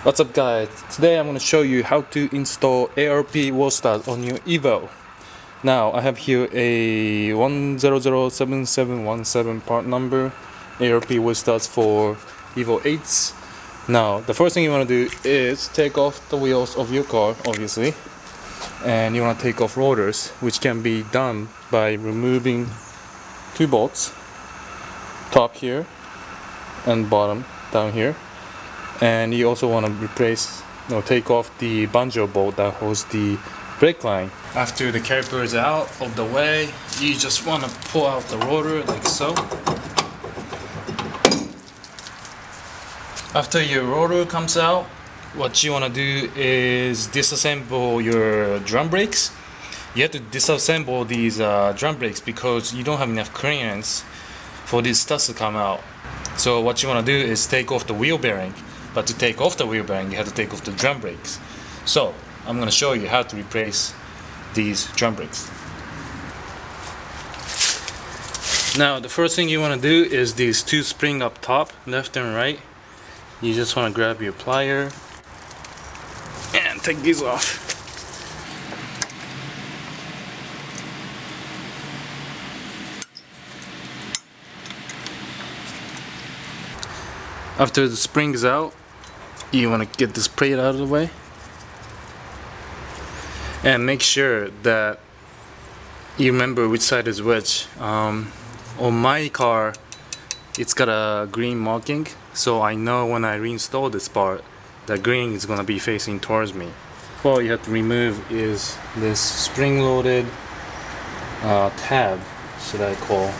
What's up guys, today I'm going to show you how to install ARP wall studs on your Evo. Now I have here a 1007717 part number ARP wall studs for Evo 8s. Now the first thing you want to do is take off the wheels of your car, obviously, and you want to take off rotors, which can be done by removing two bolts, top here and bottom down here. And you also want to replace or take off the banjo bolt that holds the brake line. After the caliper is out of the way, you just want to pull out the rotor like so. After your rotor comes out, what you want to do is disassemble your drum brakes. You have to disassemble these drum brakes because you don't have enough clearance for these studs to come out. So what you want to do is take off the wheel bearing. But to take off the wheel bearing, you have to take off the drum brakes. So I'm going to show you how to replace these drum brakes. Now the first thing you want to do is these two springs up top, left and right. You just want to grab your plier and take these off. After the spring is out, you want to get this plate out of the way and make sure that you remember which side is which. On my car, it's got a green marking, so I know when I reinstall this part, the green is going to be facing towards me. All you have to remove is this spring-loaded tab, should I call.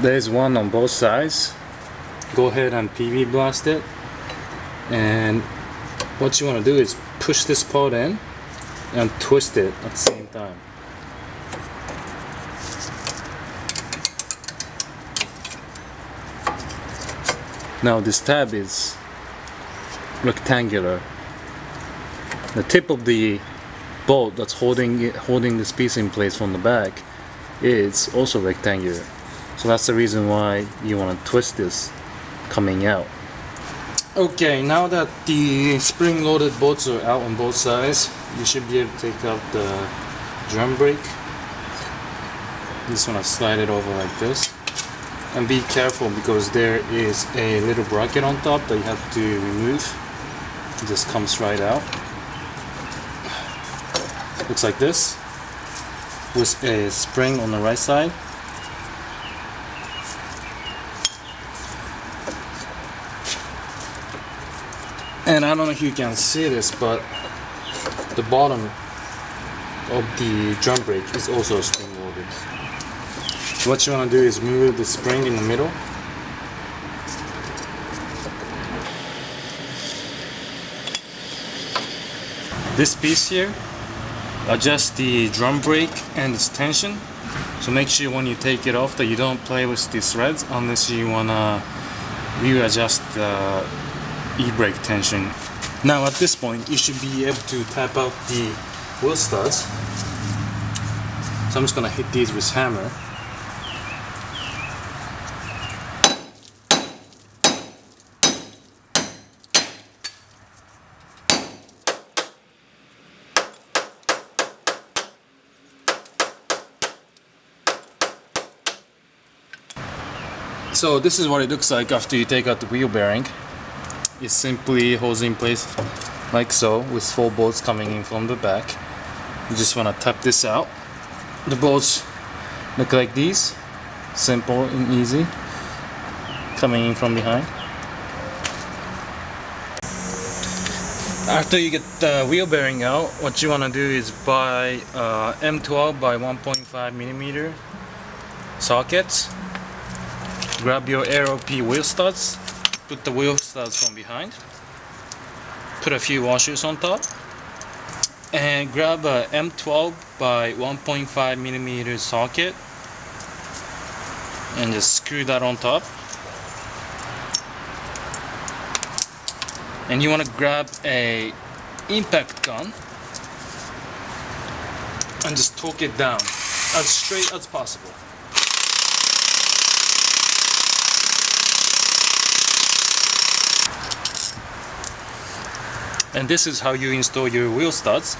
There's one on both sides. Go ahead and PV blast it, and what you want to do is push this part in and twist it at the same time. Now this tab is rectangular. The tip of the bolt that's holding this piece in place from the back is also rectangular. So that's the reason why you want to twist this coming out. Okay, now that the spring-loaded bolts are out on both sides, you should be able to take out the drum brake. You just want to slide it over like this, and be careful because there is a little bracket on top that you have to remove. It just comes right out. Looks like this, with a spring on the right side. And I don't know if you can see this, but the bottom of the drum brake is also spring loaded. What you want to do is remove the spring in the middle. This piece here adjusts the drum brake and its tension. So make sure when you take it off that you don't play with these threads unless you want to readjust the e-brake tension. Now at this point you should be able to tap out the wheel studs. So I'm just going to hit these with hammer. So this is what it looks like after you take out the wheel bearing. It simply holds in place like so, with 4 bolts coming in from the back. You just want to tap this out. The bolts look like these, simple and easy, coming in from behind. After you get the wheel bearing out, what you want to do is buy M12 by 1.5 millimeter sockets. Grab your ARP wheel studs. Put the wheel studs from behind, put a few washers on top, and grab a M12 by 1.5 millimeter socket and just screw that on top. And you want to grab a impact gun and just torque it down as straight as possible. And this is how you install your wheel studs.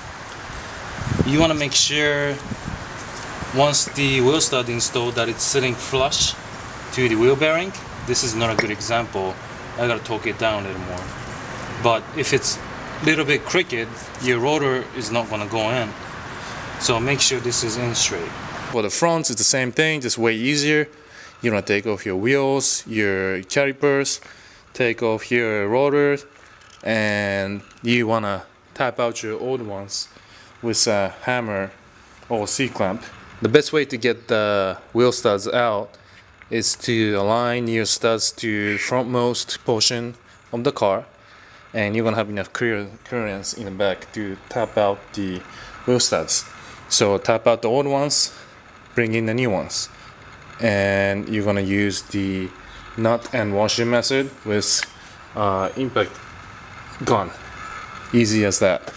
You want to make sure once the wheel stud installed that it's sitting flush to the wheel bearing. This is not a good example. I gotta torque it down a little more. But if it's a little bit crooked, your rotor is not gonna go in. So make sure this is in straight. For the fronts, it's the same thing, just way easier. You wanna take off your wheels, your calipers, take off your rotors, and you wanna tap out your old ones with a hammer or C-clamp. The best way to get the wheel studs out is to align your studs to frontmost portion of the car, and you're gonna have enough clearance in the back to tap out the wheel studs. So tap out the old ones, bring in the new ones, and you're gonna use the nut and washer method with impact gun. Easy as that.